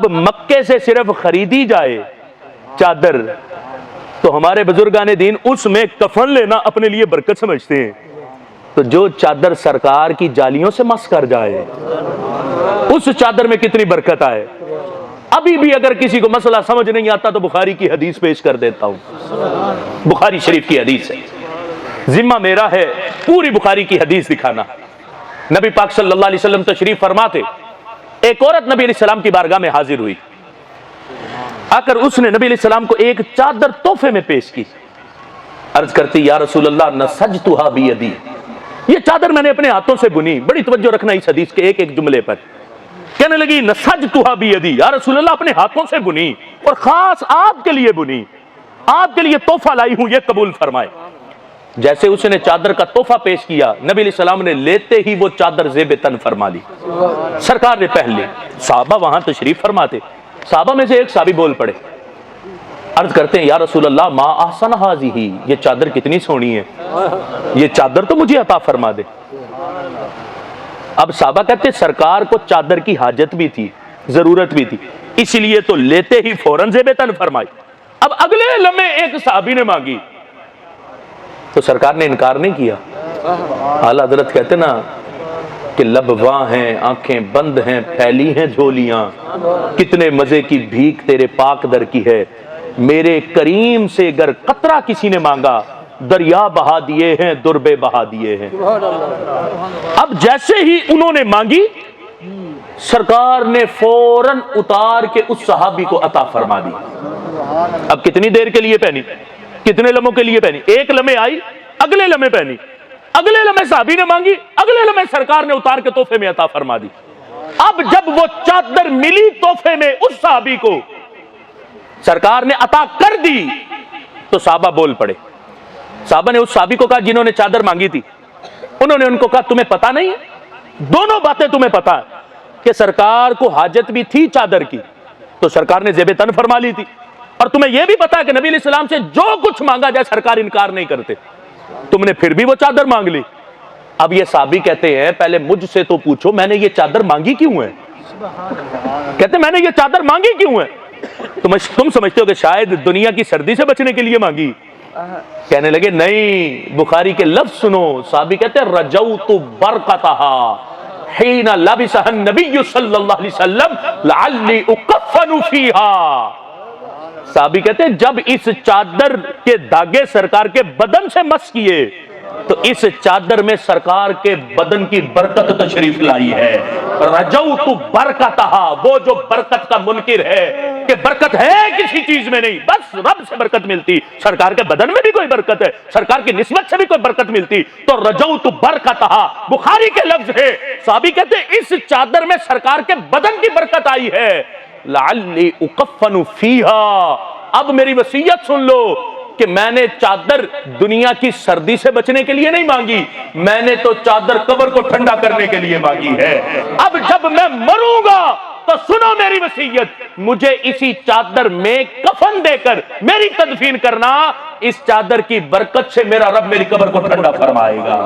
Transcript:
اب مکے سے صرف خریدی جائے چادر تو ہمارے بزرگان دین اس میں کفن لینا اپنے لیے برکت سمجھتے ہیں، تو جو چادر سرکار کی جالیوں سے مس کر جائے اس چادر میں کتنی برکت آئے۔ ابھی بھی اگر کسی کو مسئلہ سمجھ نہیں آتا تو بخاری کی حدیث پیش کر دیتا ہوں، بخاری شریف کی حدیث ہے، ذمہ میرا ہے پوری بخاری کی حدیث دکھانا۔ نبی پاک صلی اللہ علیہ وسلم تشریف فرما تھے، ایک عورت نبی علیہ السلام کی بارگاہ میں حاضر ہوئی، آ کر اس نے نبی علیہ السلام کو ایک چادر تحفے میں پیش کی، عرض کرتی یا رسول اللہ نسجتھا بیدی، یہ چادر میں نے اپنے ہاتھوں سے بنی۔ بڑی توجہ رکھنا اس حدیث کے ایک ایک جملے پر۔ کہنے لگی نسجتھا بیدی، یا رسول اللہ اپنے ہاتھوں سے بنی اور خاص آپ کے لیے بنی، آپ کے لیے تحفہ لائی ہوں، یہ قبول فرمائے۔ جیسے اس نے چادر کا تحفہ پیش کیا، نبی علیہ السلام نے لیتے ہی وہ چادر زیب تن فرما لی، سرکار نے پہن لی۔ صحابہ وہاں تشریف فرماتے، صحابہ میں سے ایک صحابی بول پڑے، عرض کرتے ہیں یا رسول اللہ ما احسن ھذہ، یہ چادر کتنی سونی ہے، یہ چادر تو مجھے عطا فرما دے۔ اب صحابہ کہتے سرکار کو چادر کی حاجت بھی تھی، ضرورت بھی تھی، اس لیے تو لیتے ہی فوراً زیب تن فرمائی۔ اب اگلے لمحے ایک صحابی نے مانگی تو سرکار نے انکار نہیں کیا۔ اعلیٰ حضرت کہتے نا کہ لب واں ہیں آنکھیں بند ہیں پھیلی ہیں جھولیاں، کتنے مزے کی بھیک تیرے پاک در کی ہے، میرے کریم سے گر قطرہ کسی نے مانگا دریا بہا دیے ہیں دربے بہا دیے ہیں۔ اب جیسے ہی انہوں نے مانگی سرکار نے فوراً اتار کے اس صحابی کو عطا فرما دی۔ اب کتنی دیر کے لیے پہنی، کتنے لمحوں کے لیے پہنی، ایک لمحے آئی اگلے لمحے پہنی، اگلے لمحے صحابی نے مانگی، اگلے لمحے سرکار نے اتار کے تحفے میں عطا فرما دی۔ اب جب وہ چادر ملی تحفے میں اس صحابی کو، سرکار نے عطا کر دی تو صحابہ بول پڑے۔ صحابہ نے اس صحابی کو کہا جنہوں نے چادر مانگی تھی، انہوں نے ان کو کہا تمہیں پتا نہیں ہے، دونوں باتیں تمہیں پتا ہے کہ سرکار کو حاجت بھی تھی چادر کی تو سرکار نے زیب تن فرما لی تھی، اور تمہیں یہ بھی پتا ہے کہ نبی علیہ السلام سے جو کچھ مانگا جائے سرکار انکار نہیں کرتے، تم نے پھر بھی وہ چادر مانگ لی۔ اب یہ صحابی کہتے ہیں پہلے مجھ سے تو پوچھو میں نے یہ چادر مانگی کیوں ہے، کہتے ہیں میں نے یہ چادر مانگی کیوں ہے، تم سمجھتے ہو کہ شاید دنیا کی سردی سے بچنے کے لیے مانگی؟ کہنے لگے نہیں، بخاری کے لفظ سنو، صحابی کہتے ہیں رجوت برکتہا حین لبسہ النبی صلی اللہ علیہ وسلم لعلی اکفن فیہا۔ صحابی کہتے ہیں جب اس چادر کے دھاگے سرکار کے بدن سے مس کیے تو اس چادر میں سرکار کے بدن کی برکت تشریف لائی ہے۔ رجوت برکتہا، وہ جو برکت کا منکر ہے کہ برکت ہے کسی چیز میں نہیں، بس رب سے برکت ملتی، سرکار کے بدن میں بھی کوئی برکت ہے، سرکار کی نسبت سے بھی کوئی برکت ملتی، تو رجوت برکتہا بخاری کے لفظ ہے۔ صحابی کہتے ہیں اس چادر میں سرکار کے بدن کی برکت آئی ہے، لعلی اکفن فیہا، اب میری وصیت سن لو کہ میں نے چادر دنیا کی سردی سے بچنے کے لیے نہیں مانگی، میں نے تو چادر قبر کو ٹھنڈا کرنے کے لیے مانگی ہے۔ اب جب میں مروں گا تو سنو میری وصیت، مجھے اسی چادر میں کفن دے کر میری تدفین کرنا، اس چادر کی برکت سے میرا رب میری قبر کو ٹھنڈا فرمائے گا۔